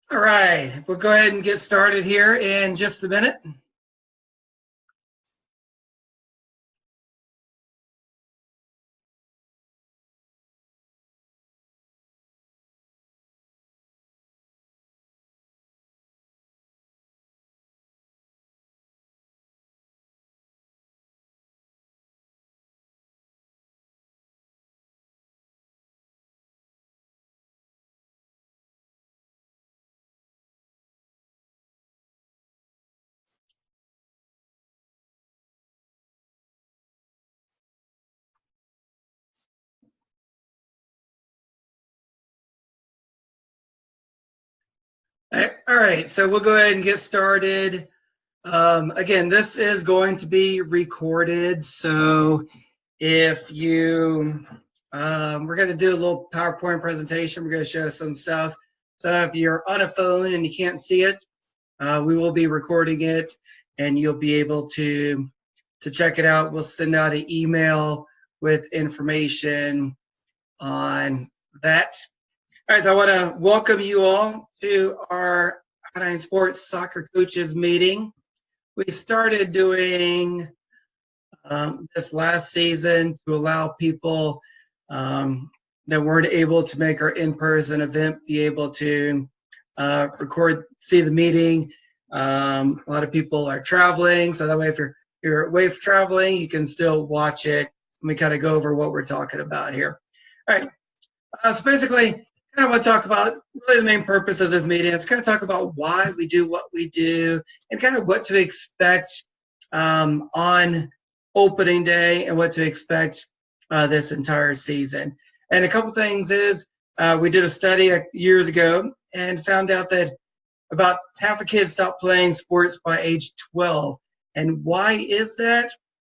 All right, we'll go ahead and get started here in just a minute. All right, so we'll go ahead and get started. Again, this is going to be recorded, so if you, we're going to do a little PowerPoint presentation. We're going to show some stuff. So if you're on a phone and you can't see it, we will be recording it, and you'll be able to check it out. We'll send out an email with information on that. All right, so I want to welcome you all to our Hot Sports Soccer Coaches meeting. We started doing this last season to allow people that weren't able to make our in-person event be able to see the meeting. A lot of people are traveling, so that way if you're away from traveling, you can still watch it. Let me kind of go over what we're talking about here. All right, so basically, kind of want to talk about really the main purpose of this meeting. It's kind of talk about why we do what we do and kind of what to expect on opening day and what to expect this entire season. And a couple things is we did a study years ago and found out that about half the kids stopped playing sports by age 12. And why is that?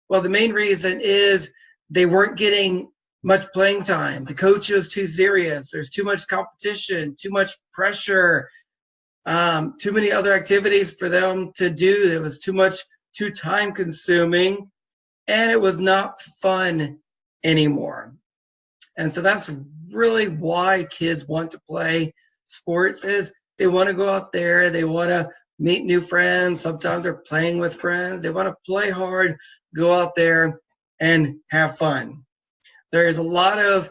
Well, the main reason is they weren't getting much playing time. The coach was too serious. There's too much competition, too much pressure, too many other activities for them to do. It was too time consuming, and it was not fun anymore. And so that's really why kids want to play sports is they want to go out there. They want to meet new friends. Sometimes they're playing with friends. They want to play hard, go out there and have fun. There's a lot of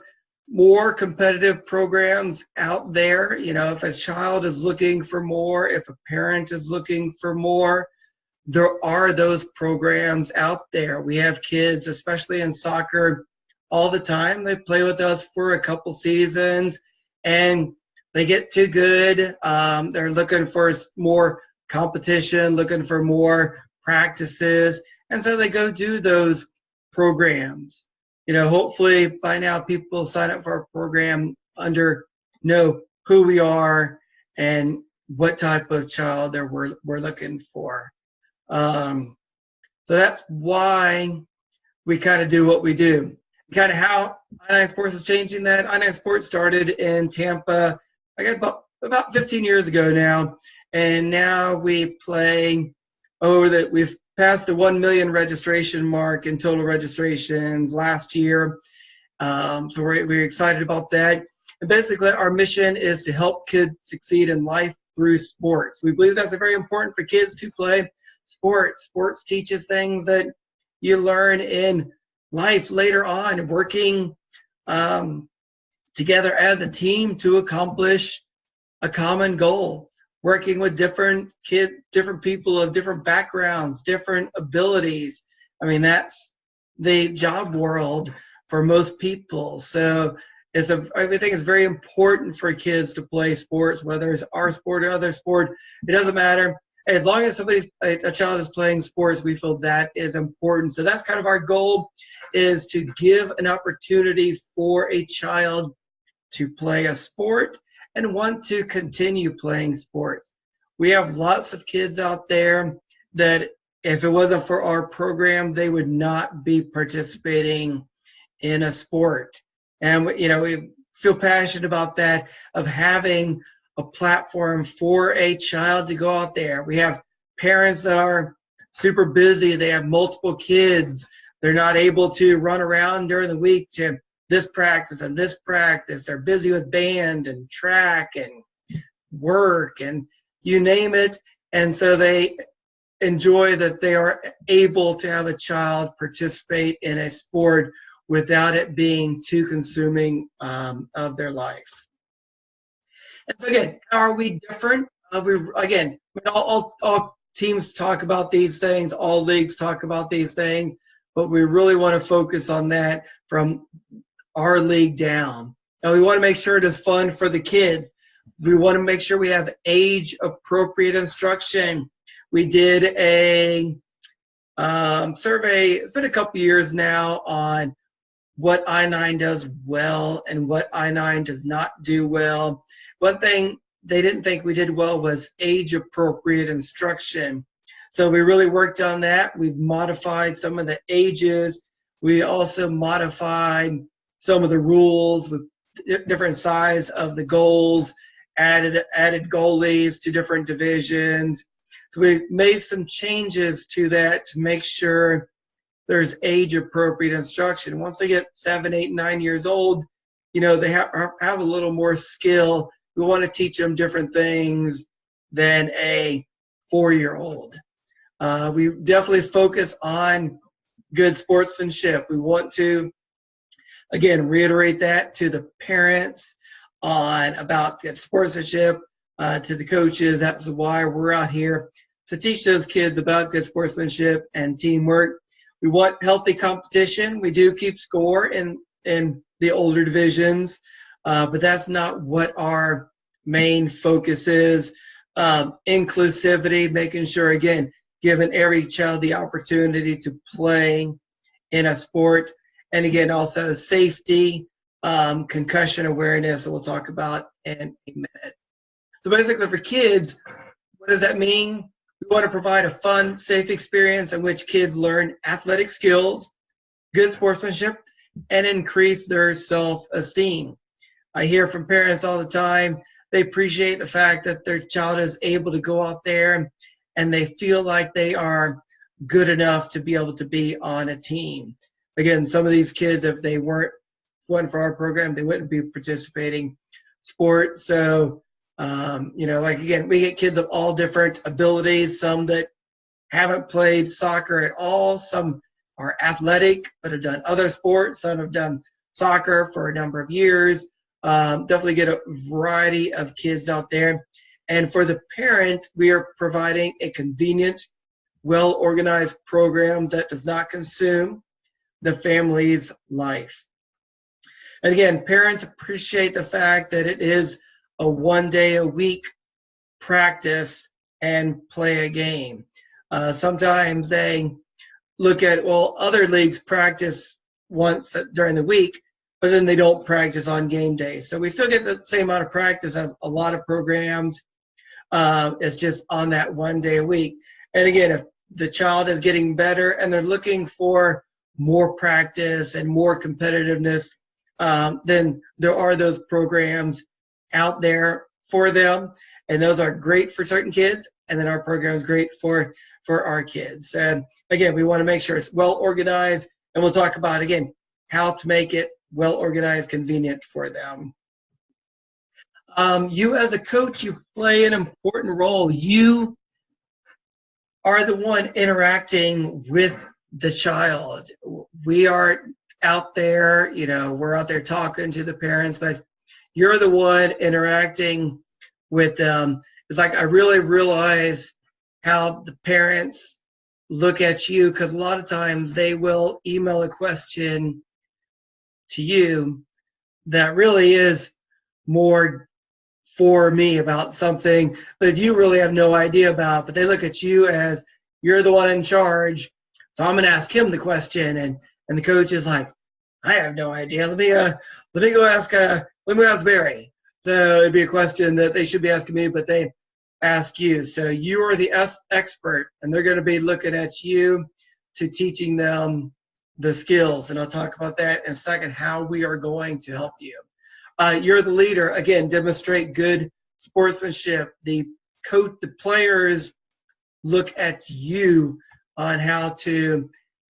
more competitive programs out there. You know, if a child is looking for more, if a parent is looking for more, there are those programs out there. We have kids, especially in soccer, all the time. They play with us for a couple seasons and they get too good. They're looking for more competition, looking for more practices. And so they go do those programs. You know, hopefully by now people sign up for our program know who we are and what type of child that we're looking for. So that's why we kind of do what we do. Kind of how I9 Sports is changing that. I9 Sports started in Tampa, I guess about 15 years ago now, and now we play we've passed the 1 million registration mark in total registrations last year. So we're excited about that. And basically our mission is to help kids succeed in life through sports. We believe that's very important for kids to play sports. Sports teaches things that you learn in life later on, working together as a team to accomplish a common goal. Working with different people of different backgrounds, different abilities. I mean, that's the job world for most people. So I think it's very important for kids to play sports, whether it's our sport or other sport. It doesn't matter. As long as a child is playing sports, we feel that is important. So that's kind of our goal, is to give an opportunity for a child to play a sport and want to continue playing sports. We have lots of kids out there that if it wasn't for our program, they would not be participating in a sport. And, you know, we feel passionate about that, of having a platform for a child to go out there. We have parents that are super busy. They have multiple kids. They're not able to run around during the week to this practice and this practice. They're busy with band and track and work, and you name it. And so they enjoy that they are able to have a child participate in a sport without it being too consuming of their life. And so again, how are we different? All teams talk about these things, all leagues talk about these things, but we really want to focus on that from our league down. And we want to make sure it is fun for the kids. We want to make sure we have age-appropriate instruction. We did a survey, it's been a couple years now, on what I-9 does well and what I-9 does not do well. One thing they didn't think we did well was age-appropriate instruction. So we really worked on that. We've modified some of the ages. We also modified some of the rules with different size of the goals, added goalies to different divisions. So we made some changes to that to make sure there's age-appropriate instruction. Once they get 7, 8, 9 years old, they have a little more skill. We want to teach them different things than a 4-year-old. We definitely focus on good sportsmanship. We want to, again, reiterate that to the parents about good sportsmanship, to the coaches. That's why we're out here, to teach those kids about good sportsmanship and teamwork. We want healthy competition. We do keep score in the older divisions, but that's not what our main focus is. Inclusivity, making sure, again, giving every child the opportunity to play in a sport. And again, also safety, concussion awareness that we'll talk about in a minute. So basically for kids, what does that mean? We want to provide a fun, safe experience in which kids learn athletic skills, good sportsmanship, and increase their self-esteem. I hear from parents all the time, they appreciate the fact that their child is able to go out there and they feel like they are good enough to be able to be on a team. Again, some of these kids, if they weren't for our program, they wouldn't be participating sport. So, again, we get kids of all different abilities, some that haven't played soccer at all, some are athletic but have done other sports, some have done soccer for a number of years. Definitely get a variety of kids out there. And for the parent, we are providing a convenient, well-organized program that does not consume the family's life. And again, parents appreciate the fact that it is a 1-day-a-week practice and play a game. Sometimes they look at, other leagues practice once during the week, but then they don't practice on game day. So we still get the same amount of practice as a lot of programs. It's just on that 1 day a week. And again, if the child is getting better and they're looking for more practice and more competitiveness, then there are those programs out there for them. And those are great for certain kids. And then our program is great for our kids. And again, we want to make sure it's well organized. And we'll talk about, again, how to make it well organized, convenient for them. You as a coach, you play an important role. You are the one interacting with the child. We are out there, we're out there talking to the parents, but you're the one interacting with them. It's like I really realize how the parents look at you, because a lot of times they will email a question to you that really is more for me about something that you really have no idea about, but they look at you as you're the one in charge. So I'm going to ask him the question, and the coach is like, I have no idea. Let me go ask Barry. So it'd be a question that they should be asking me, but they ask you. So you are the expert, and they're going to be looking at you to teaching them the skills. And I'll talk about that in a second, how we are going to help you. You're the leader. Again, demonstrate good sportsmanship. The coach, the players look at you on how to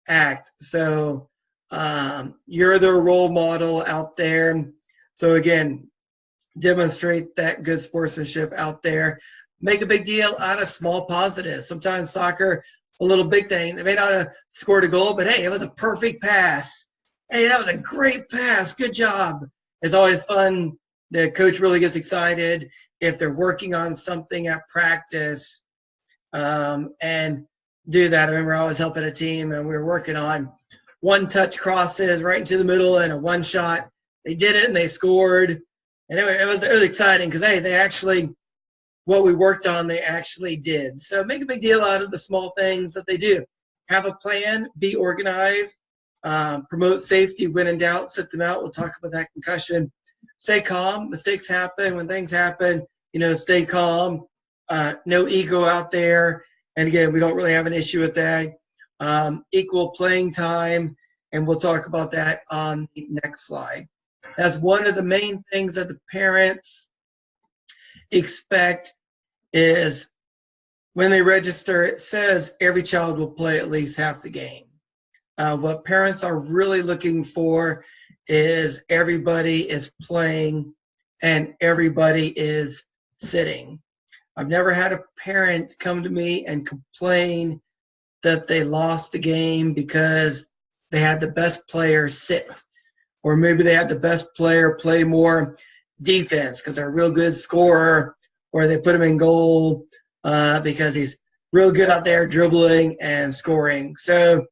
act. So you're their role model out there. So again, demonstrate that good sportsmanship out there. Make a big deal out of small positives. Sometimes soccer, a little big thing. They may not have scored a goal, but hey, it was a perfect pass. Hey, that was a great pass. Good job. It's always fun. The coach really gets excited if they're working on something at practice, and do that. I remember I was helping a team and we were working on one-touch crosses right into the middle and a one-shot. They did it and they scored. And it was exciting because, hey, they actually, what we worked on, they actually did. So make a big deal out of the small things that they do. Have a plan, be organized, promote safety, when in doubt, sit them out. We'll talk about that concussion. Stay calm. Mistakes happen. When things happen, stay calm. No ego out there. And again, we don't really have an issue with that. Equal playing time, and we'll talk about that on the next slide. That's one of the main things that the parents expect is when they register, it says every child will play at least half the game. What parents are really looking for is everybody is playing and everybody is sitting. I've never had a parent come to me and complain that they lost the game because they had the best player sit, or maybe they had the best player play more defense because they're a real good scorer, or they put him in goal because he's real good out there dribbling and scoring. So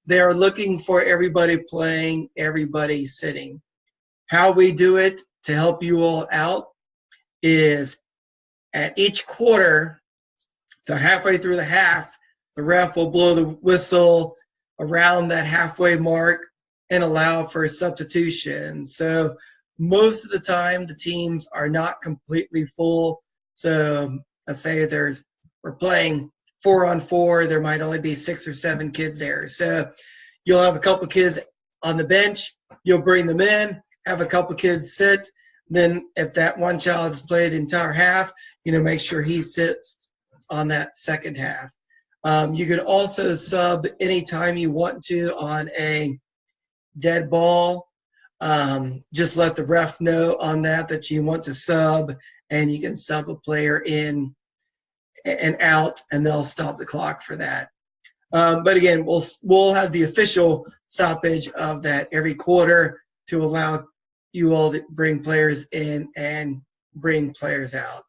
they're looking for everybody playing, everybody sitting. How we do it to help you all out is at each quarter, so halfway through the half, the ref will blow the whistle around that halfway mark and allow for substitution. So most of the time, the teams are not completely full. So let's say we're playing 4-on-4, there might only be 6 or 7 kids there. So you'll have a couple kids on the bench, you'll bring them in, have a couple kids sit. Then if that one child has played the entire half, make sure he sits on that second half. You could also sub anytime you want to on a dead ball. Just let the ref know on that you want to sub, and you can sub a player in and out, and they'll stop the clock for that. But again, we'll have the official stoppage of that every quarter to allow you all to bring players in and bring players out.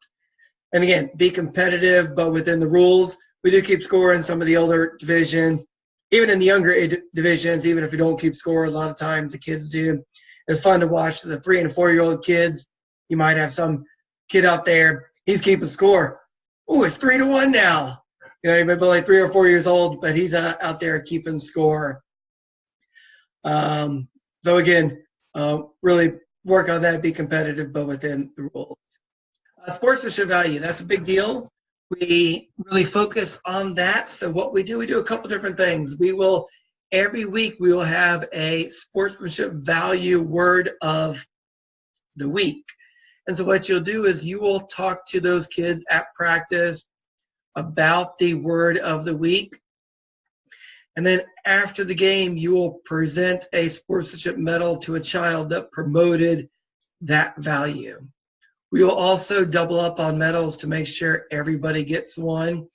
And again, be competitive, but within the rules. We do keep score in some of the older divisions, even in the younger divisions, even if we don't keep score, a lot of times the kids do. It's fun to watch the 3- and 4-year-old kids. You might have some kid out there, he's keeping score. Ooh, it's 3-1 now. He may be like 3 or 4 years old, but he's out there keeping score. So again, really work on that, be competitive, but within the rules. Sportsmanship value, that's a big deal. We really focus on that. So what we do a couple different things. Every week we will have a sportsmanship value word of the week. And so what you'll do is you will talk to those kids at practice about the word of the week. And then after the game, you will present a sportsmanship medal to a child that promoted that value. We will also double up on medals to make sure everybody gets one.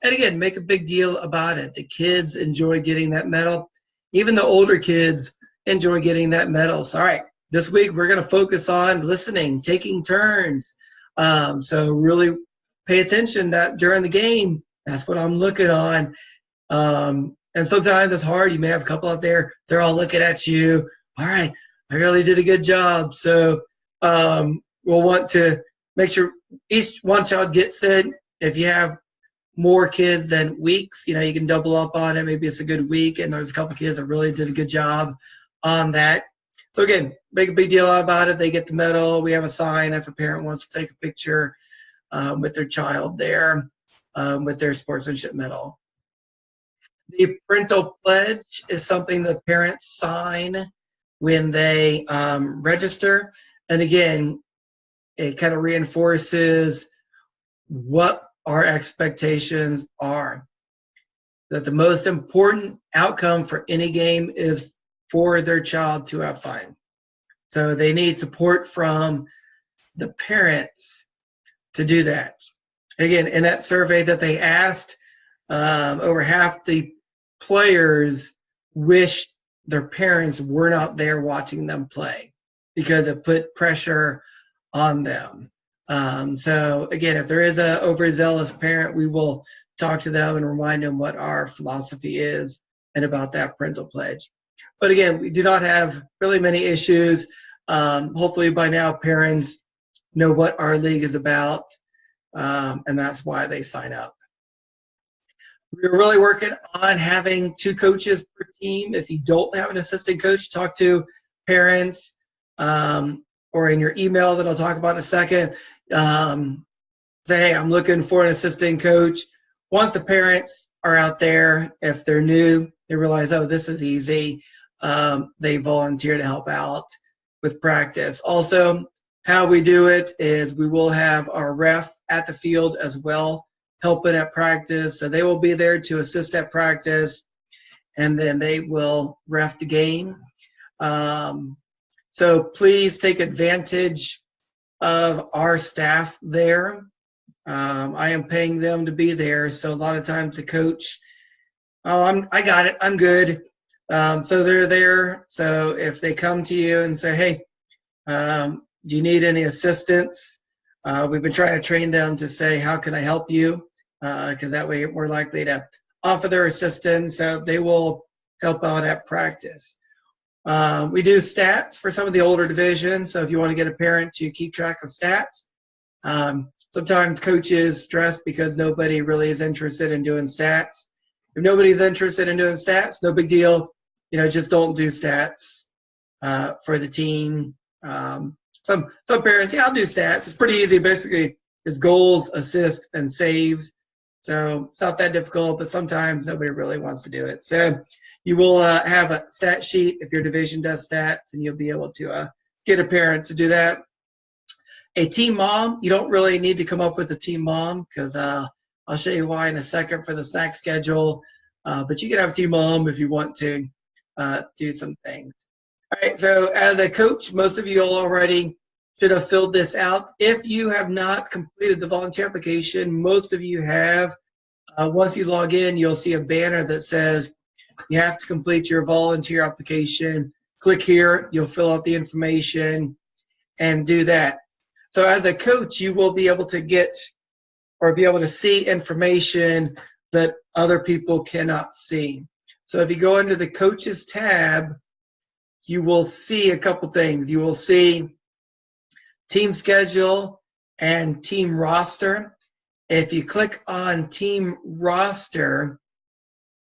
And again, make a big deal about it. The kids enjoy getting that medal. Even the older kids enjoy getting that medal. So, all right, this week we're going to focus on listening, taking turns. So really pay attention that during the game, that's what I'm looking on. And sometimes it's hard. You may have a couple out there, they're all looking at you. All right, I really did a good job. So we'll want to make sure each one child gets it. If you have more kids than weeks, you can double up on it. Maybe it's a good week, and there's a couple kids that really did a good job on that. So again, make a big deal about it. They get the medal. We have a sign if a parent wants to take a picture with their child there with their sportsmanship medal. The parental pledge is something the parents sign when they register. And again, it kind of reinforces what our expectations are. That the most important outcome for any game is for their child to have fun. So they need support from the parents to do that. Again, in that survey that they asked, over half the players wish their parents were not there watching them play because it put pressure on them. So again, if there is a overzealous parent, we will talk to them and remind them what our philosophy is and about that parental pledge. But again, we do not have really many issues. Hopefully by now parents know what our league is about, and that's why they sign up. We're really working on having 2 coaches per team. If you don't have an assistant coach, talk to parents, or in your email that I'll talk about in a second. Say, hey, I'm looking for an assistant coach. Once the parents are out there, if they're new, they realize, oh, this is easy. They volunteer to help out with practice. Also, how we do it is we will have our ref at the field as well, helping at practice. So they will be there to assist at practice, and then they will ref the game. So please take advantage of our staff there. I am paying them to be there. So a lot of times the coach, I got it, I'm good. So they're there. So if they come to you and say, hey, do you need any assistance? We've been trying to train them to say, how can I help you? Because that way we're likely to offer their assistance. So they will help out at practice. We do stats for some of the older divisions. So if you want to get a parent to keep track of stats, sometimes coaches stress because nobody really is interested in doing stats. If nobody's interested in doing stats, no big deal. Just don't do stats for the team. Some parents, yeah, I'll do stats. It's pretty easy. Basically, it's goals, assists, and saves. So it's not that difficult, but sometimes nobody really wants to do it. So you will have a stat sheet if your division does stats, and you'll be able to get a parent to do that. A team mom, you don't really need to come up with a team mom because I'll show you why in a second for the snack schedule. But you can have a team mom if you want to do some things. All right, so as a coach, most of you already should have filled this out. If you have not completed the volunteer application, most of you have. Once you log in, you'll see a banner that says you have to complete your volunteer application. Click here, you'll fill out the information and do that. So as a coach, you will be able to get or be able to see information that other people cannot see. So if you go into the coaches tab, you will see a couple things. You will see team schedule and team roster. If you click on team roster,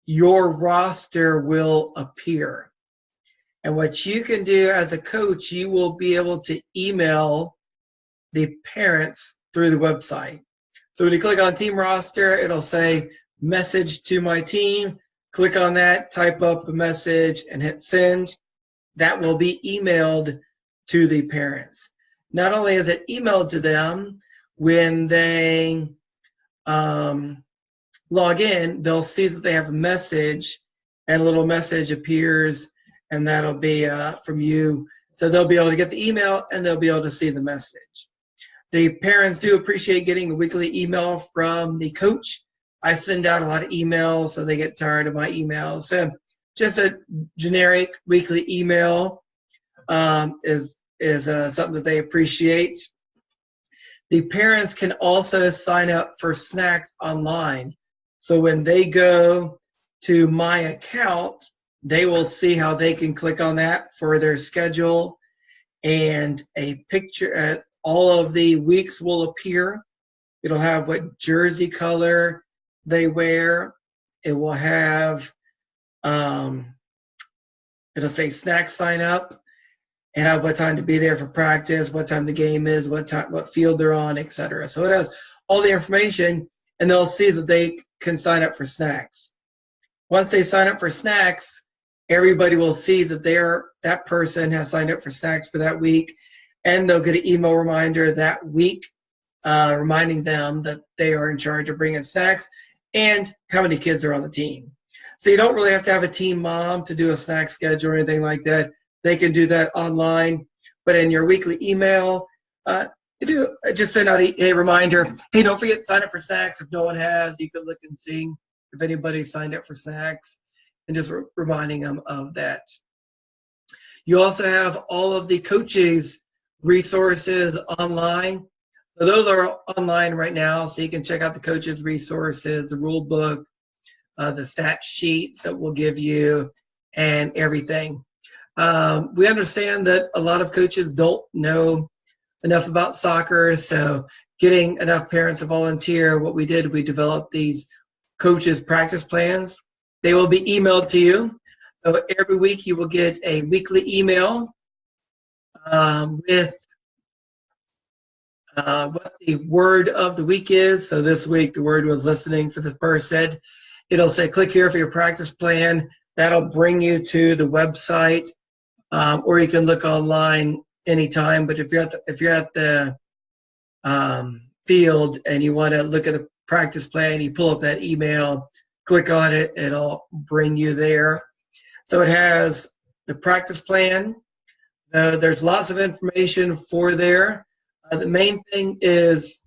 your roster will appear. And what you can do as a coach, you will be able to email the parents through the website. So when you click on team roster, it'll say message to my team. Click on that, type up a message, and hit send. That will be emailed to the parents. Not only is it emailed to them, when they log in, they'll see that they have a message, and a little message appears, and that'll be from you. So they'll be able to get the email, and they'll be able to see the message. The parents do appreciate getting a weekly email from the coach. I send out a lot of emails, so they get tired of my emails. So just a generic weekly email is something that they appreciate. The parents can also sign up for snacks online. So when they go to my account, they will see how they can click on that for their schedule, and a picture, all of the weeks will appear. It'll have what jersey color they wear. It will have, it'll say snack sign up, and have what time to be there for practice, what time the game is, what field they're on, etc. So it has all the information, and they'll see that they can sign up for snacks. Once they sign up for snacks, everybody will see that that person has signed up for snacks for that week, and they'll get an email reminder that week reminding them that they are in charge of bringing snacks and how many kids are on the team. So you don't really have to have a team mom to do a snack schedule or anything like that. They can do that online, but in your weekly email, You do just send out a reminder. Hey, don't forget to sign up for snacks. If no one has, you can look and see if anybody signed up for snacks, and just reminding them of that. You also have all of the coaches' resources online. So those are online right now, so you can check out the coaches' resources, the rule book, the stat sheets that we'll give you, and everything. We understand that a lot of coaches don't know enough about soccer, so getting enough parents to volunteer, what we did, we developed these coaches' practice plans. They will be emailed to you. So every week you will get a weekly email with what the word of the week is. So this week the word was listening for this person. It'll say click here for your practice plan. That'll bring you to the website, or you can look online anytime. But if you're at the field and you want to look at the practice plan, you pull up that email, click on it, it'll bring you there. So it has the practice plan. There's lots of information for there. The main thing is,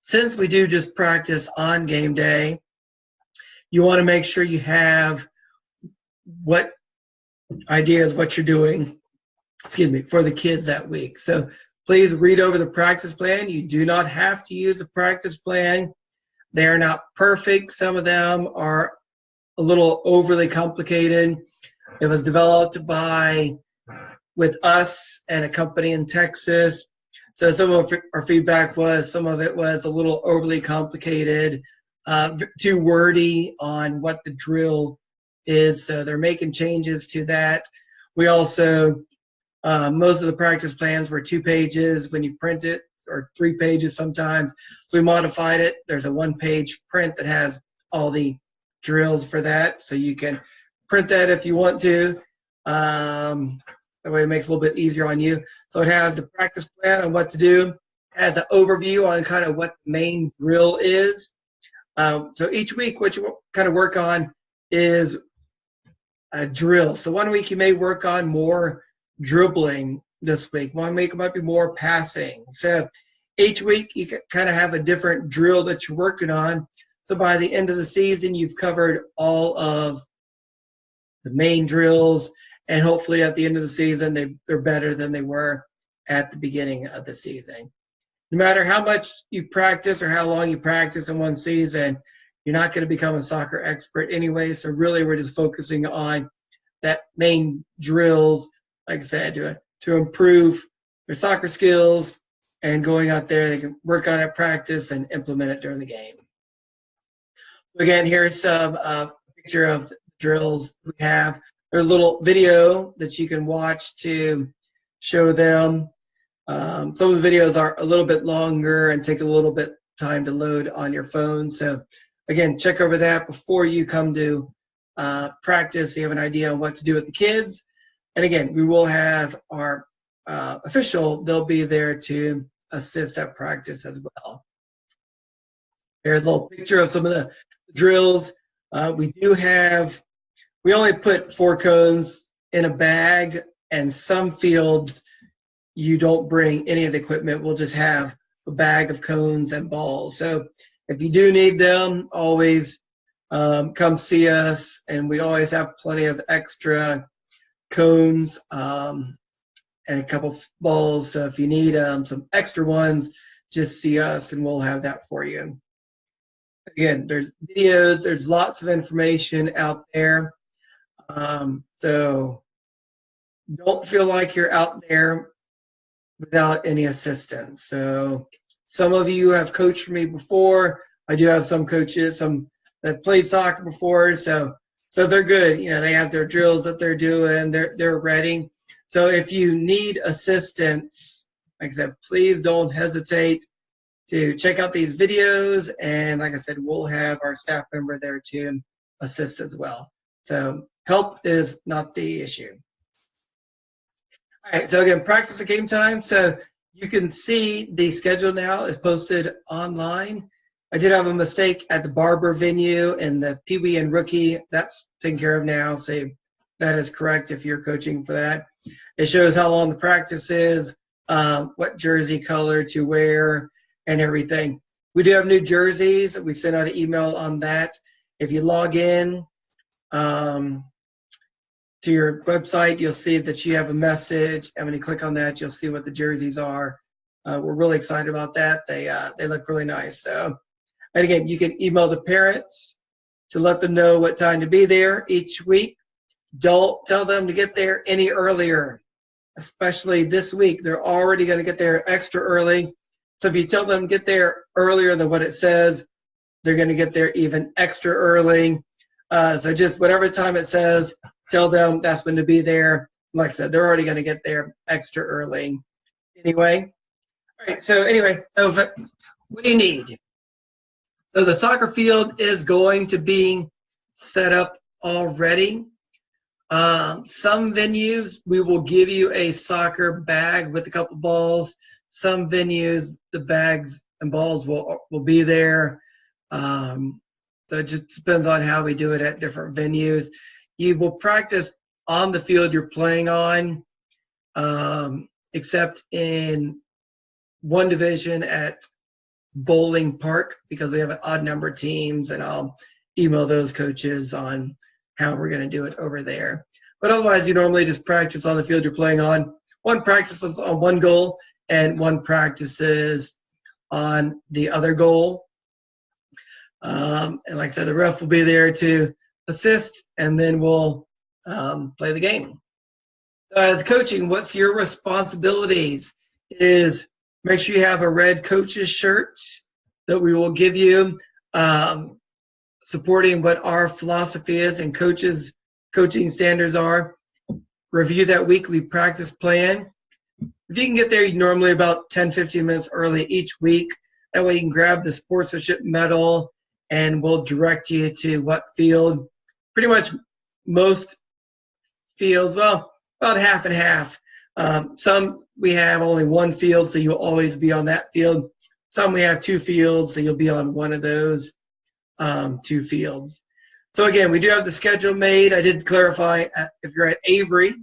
since we do just practice on game day, you want to make sure you have what ideas, what you're doing, for the kids that week. So please read over the practice plan. You do not have to use a practice plan. They are not perfect. Some of them are a little overly complicated. It was developed with us and a company in Texas. So some of our feedback was some of it was a little overly complicated, too wordy on what the drill is. So they're making changes to that. We also, most of the practice plans were 2 pages when you print it, or 3 pages sometimes. So we modified it. There's a 1-page print that has all the drills for that. So you can print that if you want to. That way it makes it a little bit easier on you. So it has the practice plan on what to do. It has an overview on kind of what the main drill is. So each week what you kind of work on is a drill. So one week you may work on more dribbling this week. One week it might be more passing. So each week you kind of have a different drill that you're working on. So by the end of the season, you've covered all of the main drills, and hopefully at the end of the season, they're better than they were at the beginning of the season. No matter how much you practice or how long you practice in one season, you're not going to become a soccer expert anyway. So really, we're just focusing on that main drills, like I said, to improve their soccer skills, and going out there, they can work on it, practice, and implement it during the game. Again, here's some picture of the drills we have. There's a little video that you can watch to show them. Some of the videos are a little bit longer and take a little bit time to load on your phone. So again, check over that before you come to practice. So you have an idea on what to do with the kids. And again, we will have our official, they'll be there to assist at practice as well. Here's a little picture of some of the drills. We only put 4 cones in a bag, and some fields you don't bring any of the equipment. We'll just have a bag of cones and balls. So if you do need them, always come see us, and we always have plenty of extra cones and a couple balls. So if you need some extra ones, just see us and we'll have that for you. Again, there's videos, there's lots of information out there. So don't feel like you're out there without any assistance. So some of you have coached for me before. I do have some coaches, some that played soccer before, so they're good. You know, they have their drills that they're doing, they're ready. So if you need assistance, like I said, please don't hesitate to check out these videos, and like I said, we'll have our staff member there to assist as well. So help is not the issue. All right, so again, practice at game time. So you can see the schedule now is posted online. I did have a mistake at the Barber venue and the Pee Wee and Rookie. That's taken care of now, so that is correct if you're coaching for that. It shows how long the practice is, what jersey color to wear and everything. We do have new jerseys. We sent out an email on that. If you log in to your website, you'll see that you have a message, and when you click on that, you'll see what the jerseys are. We're really excited about that. They look really nice. So, and again, you can email the parents to let them know what time to be there each week. Don't tell them to get there any earlier, especially this week. They're already going to get there extra early. So if you tell them to get there earlier than what it says, they're going to get there even extra early. So just whatever time it says, tell them that's when to be there. Like I said, they're already going to get there extra early. Anyway, all right. So what do you need? So the soccer field is going to be set up already. Some venues, we will give you a soccer bag with a couple balls. Some venues, the bags and balls will be there. So it just depends on how we do it at different venues. You will practice on the field you're playing on, except in one division at Bowling Park, because we have an odd number of teams, and I'll email those coaches on how we're going to do it over there. But otherwise, you normally just practice on the field you're playing on. One practices on one goal, and one practices on the other goal. And like I said, the ref will be there to assist, and then we'll play the game. As coaching, what's your responsibilities is make sure you have a red coach's shirt that we will give you, supporting what our philosophy is and coaching standards are. Review that weekly practice plan. If you can get there normally about 10-15 minutes early each week, that way you can grab the sportsmanship medal, and we'll direct you to what field. Pretty much most fields, well, about half and half. Some we have only one field, so you'll always be on that field. Some we have two fields, so you'll be on one of those two fields. So again, we do have the schedule made. I did clarify if you're at Avery.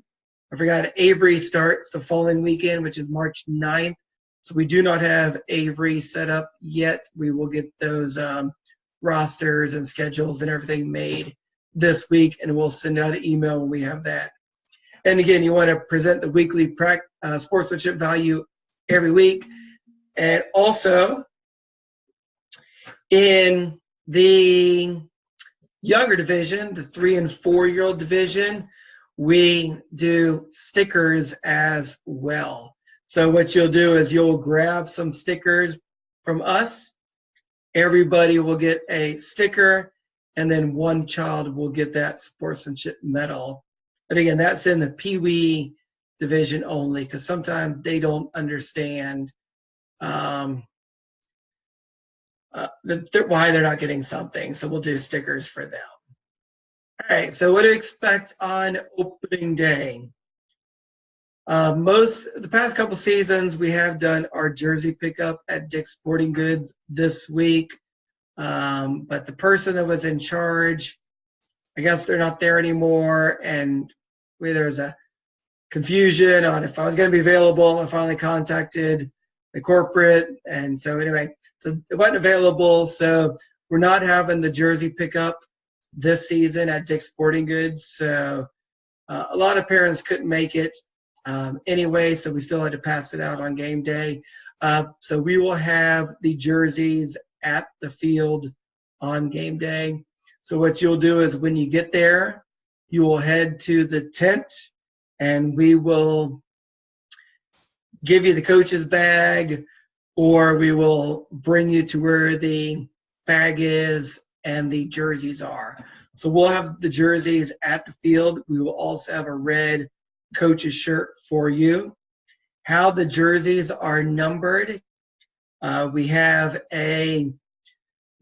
I forgot Avery starts the following weekend, which is March 9th. So we do not have Avery set up yet. We will get those rosters and schedules and everything made this week, and we'll send out an email when we have that. And again, you want to present the weekly sportsmanship value every week. And also, in the younger division, the 3- and 4-year-old division, we do stickers as well. So what you'll do is you'll grab some stickers from us. Everybody will get a sticker, and then one child will get that sportsmanship medal. But again, that's in the Pee-wee division only, because sometimes they don't understand why they're not getting something. So we'll do stickers for them. All right, so what to expect on opening day? The past couple seasons, we have done our jersey pickup at Dick's Sporting Goods this week. But the person that was in charge, I guess they're not there anymore, and there was a confusion on if I was going to be available. I finally contacted the corporate, and so anyway, so it wasn't available, so we're not having the jersey pickup this season at Dick's Sporting Goods. So a lot of parents couldn't make it anyway, so we still had to pass it out on game day. So we will have the jerseys at the field on game day. So what you'll do is when you get there, you will head to the tent, and we will give you the coach's bag, or we will bring you to where the bag is and the jerseys are. So we'll have the jerseys at the field. We will also have a red coach's shirt for you. How the jerseys are numbered, we have a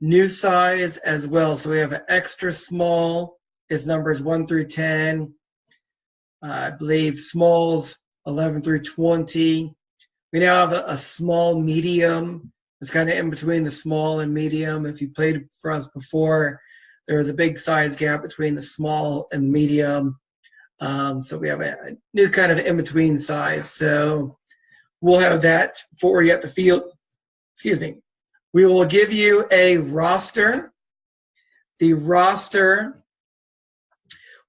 new size as well. So we have an extra small, it's numbers 1 through 10. I believe smalls 11 through 20. We now have a small medium. It's kind of in between the small and medium. If you played for us before, there was a big size gap between the small and the medium. So we have a new kind of in-between size. So we'll have that for you at the field. Excuse me. We will give you a roster. The roster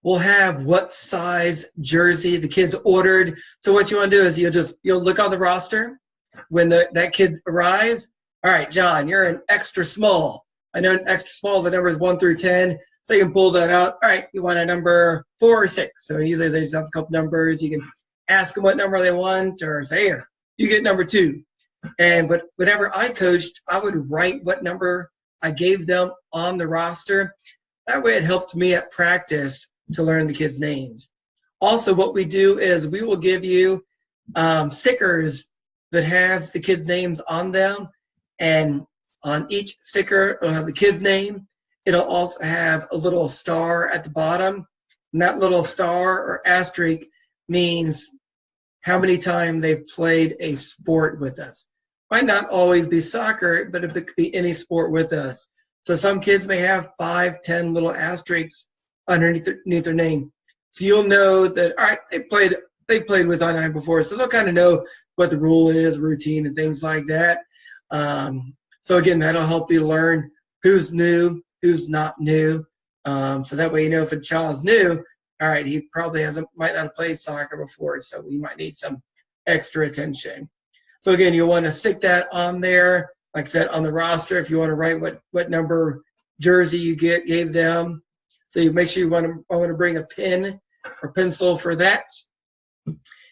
will have what size jersey the kids ordered. So what you want to do is you'll look on the roster when that kid arrives. All right, John, you're an extra small. I know an extra small is the numbers 1 through 10, so you can pull that out. All right, you want a number 4 or 6. So usually they just have a couple numbers. You can ask them what number they want, or say, here, you get number 2. But whenever I coached, I would write what number I gave them on the roster. That way it helped me at practice to learn the kids' names. Also, what we do is we will give you stickers that has the kids' names on them, and on each sticker it'll have the kid's name. It'll also have a little star at the bottom, and that little star or asterisk means how many times they've played a sport with us. Might not always be soccer, but it could be any sport with us. So some kids may have 5, 10 little asterisks underneath their name. So you'll know that, all right, they played with I-9 before, so they'll kind of know what the rule is, routine, and things like that. So again, that'll help you learn who's new, who's not new. So that way you know if a child's new, all right, he probably might not have played soccer before, so we might need some extra attention. So again, you'll want to stick that on there, like I said, on the roster. If you want to write what number jersey you gave them. So you make sure you want to bring a pen or pencil for that.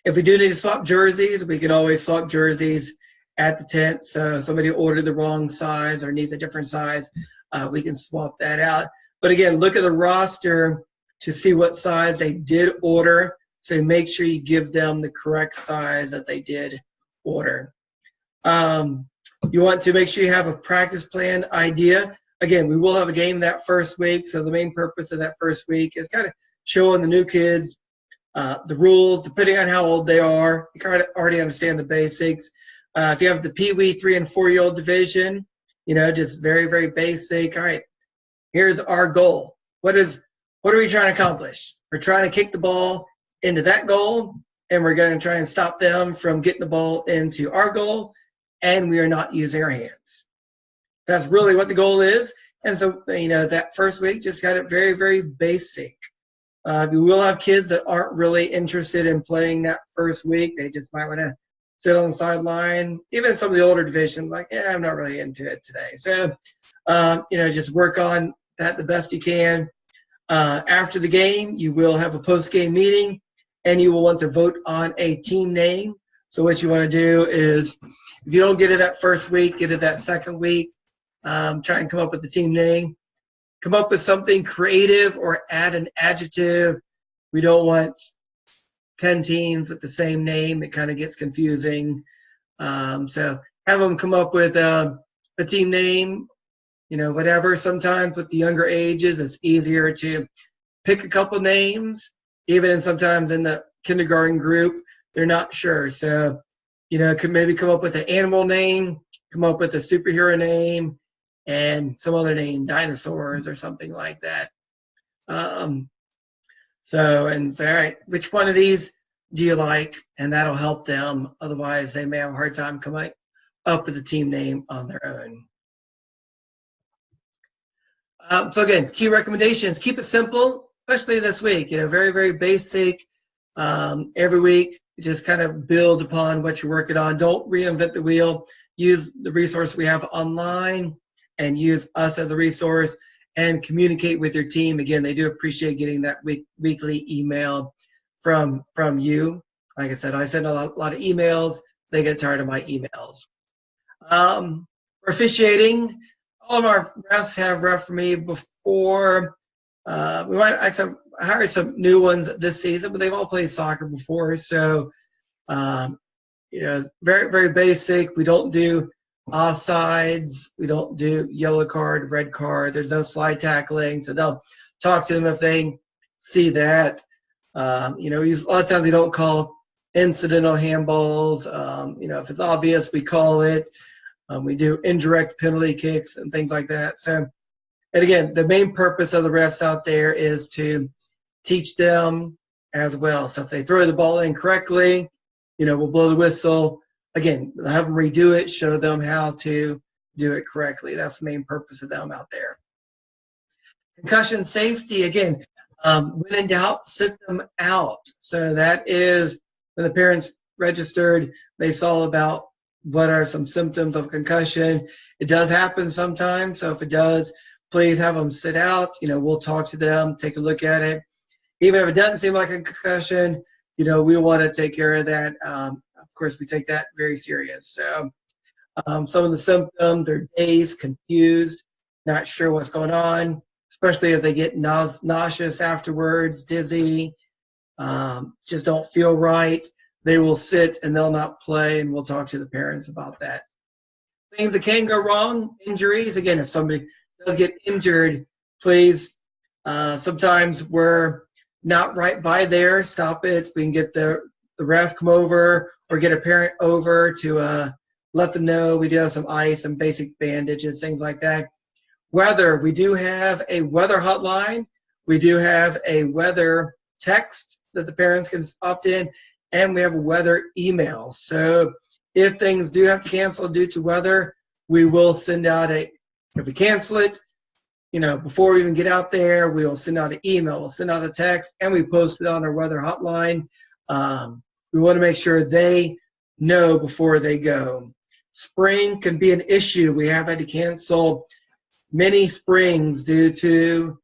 If we do need to swap jerseys, we can always swap jerseys at the tent. So somebody ordered the wrong size or needs a different size, we can swap that out. But again, look at the roster to see what size they did order. So make sure you give them the correct size that they did order. You want to make sure you have a practice plan idea. Again, we will have a game that first week. So the main purpose of that first week is kind of showing the new kids the rules, depending on how old they are. You kind of already understand the basics. If you have the Pee Wee 3- and 4-year-old division, just very, very basic. All right, here's our goal. What are we trying to accomplish? We're trying to kick the ball into that goal, and we're going to try and stop them from getting the ball into our goal, and we are not using our hands. That's really what the goal is. And so, that first week just got it very, very basic. We will have kids that aren't really interested in playing that first week. They just might want to sit on the sideline. Even some of the older divisions, like, I'm not really into it today. So, just work on that the best you can. After the game, you will have a post-game meeting, and you will want to vote on a team name. So what you want to do is, if you don't get it that first week, get it that second week. Try and come up with a team name. Come up with something creative or add an adjective. We don't want 10 teams with the same name. It kind of gets confusing. So have them come up with a team name, whatever. Sometimes with the younger ages, it's easier to pick a couple names. Even sometimes in the kindergarten group, they're not sure. So, could maybe come up with an animal name, come up with a superhero name, and some other name, dinosaurs or something like that. Say, all right, which one of these do you like? And that'll help them. Otherwise, they may have a hard time coming up with a team name on their own. So again, key recommendations, keep it simple, especially this week, very, very basic. Every week, just kind of build upon what you're working on. Don't reinvent the wheel. Use the resource we have online and use us as a resource, and communicate with your team. Again, they do appreciate getting that weekly email from you. Like I said, I send a lot of emails. They get tired of my emails. For officiating, all of our refs have ref for me before. We might actually hire some new ones this season, but they've all played soccer before. So, very, very basic. We don't do offsides. We don't do yellow card, red card. There's no slide tackling. So they'll talk to them if they see that. A lot of times they don't call incidental handballs. If it's obvious, we call it. We do indirect penalty kicks and things like that. So, and again, the main purpose of the refs out there is to teach them as well. So if they throw the ball in correctly, we'll blow the whistle. again, have them redo it, show them how to do it correctly. That's the main purpose of them out there. Concussion safety, again, when in doubt, sit them out. So that is when the parents registered, they saw about what are some symptoms of concussion. It does happen sometimes, so if it does, please have them sit out. We'll talk to them, take a look at it. Even if it doesn't seem like a concussion, we want to take care of that. Of course, we take that very serious. So some of the symptoms, they're dazed, confused, not sure what's going on, especially if they get nauseous afterwards, dizzy, just don't feel right. They will sit and they'll not play, and we'll talk to the parents about that. Things that can go wrong, injuries. Again, if somebody does get injured, please, sometimes we're not right by there, stop it. We can get the ref come over or get a parent over to let them know we do have some ice, some basic bandages, things like that. Weather, we do have a weather hotline. We do have a weather text that the parents can opt in, and we have a weather email. So if things do have to cancel due to weather, we will send out if we cancel it, before we even get out there, we will send out an email, we'll send out a text, and we post it on our weather hotline. We want to make sure they know before they go. Spring can be an issue. We have had to cancel many springs due to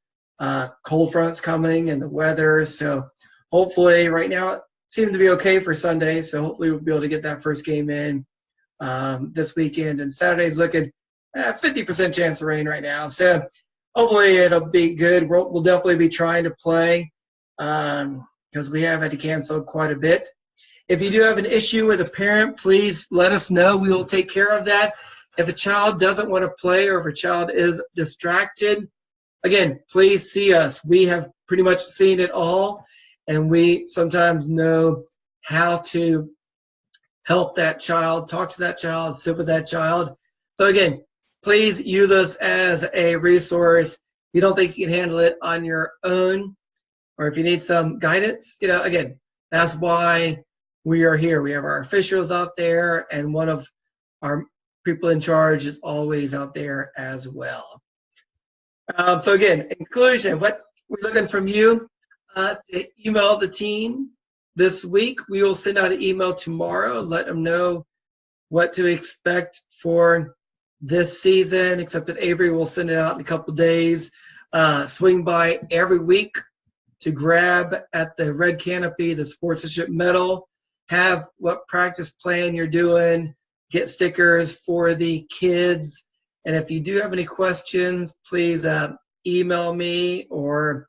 cold fronts coming and the weather. So hopefully right now it seems to be okay for Sunday. So hopefully we'll be able to get that first game in this weekend. And Saturday's looking 50% chance of rain right now. So hopefully it'll be good. We'll definitely be trying to play because we have had to cancel quite a bit. If you do have an issue with a parent, please let us know. We will take care of that. If a child doesn't want to play or if a child is distracted, again, please see us. We have pretty much seen it all, and we sometimes know how to help that child, talk to that child, sit with that child. So again, please use us as a resource. If you don't think you can handle it on your own, or if you need some guidance, again, that's why we are here. We have our officials out there, and one of our people in charge is always out there as well. So again, in conclusion, what we're looking from you to email the team this week. We will send out an email tomorrow, let them know what to expect for this season, except that Avery will send it out in a couple days. Swing by every week to grab at the red canopy, the sportsmanship medal, have what practice plan you're doing, get stickers for the kids. And if you do have any questions, please email me or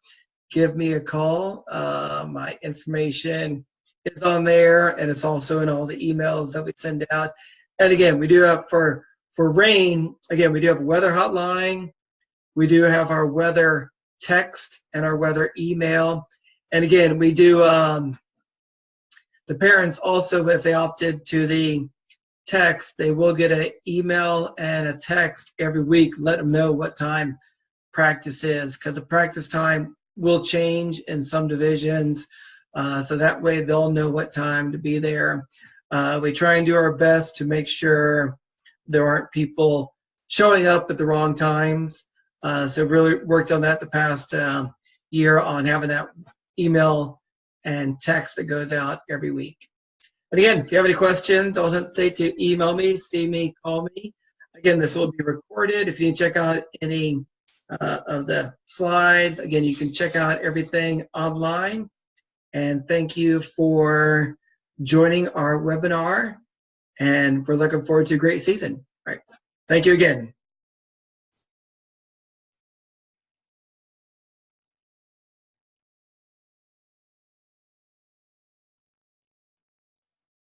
give me a call. My information is on there, and it's also in all the emails that we send out. And again, we do have for rain, again, we do have a weather hotline. We do have our weather text and our weather email. And again, we do, the parents also, if they opted to the text, they will get an email and a text every week, let them know what time practice is, because the practice time will change in some divisions. So that way they'll know what time to be there. We try and do our best to make sure there aren't people showing up at the wrong times. So really worked on that the past year on having that email and text that goes out every week. But again, if you have any questions, don't hesitate to email me, see me, call me. Again, this will be recorded. If you need to check out any of the slides, again, you can check out everything online. And thank you for joining our webinar. And we're looking forward to a great season. All right. Thank you again.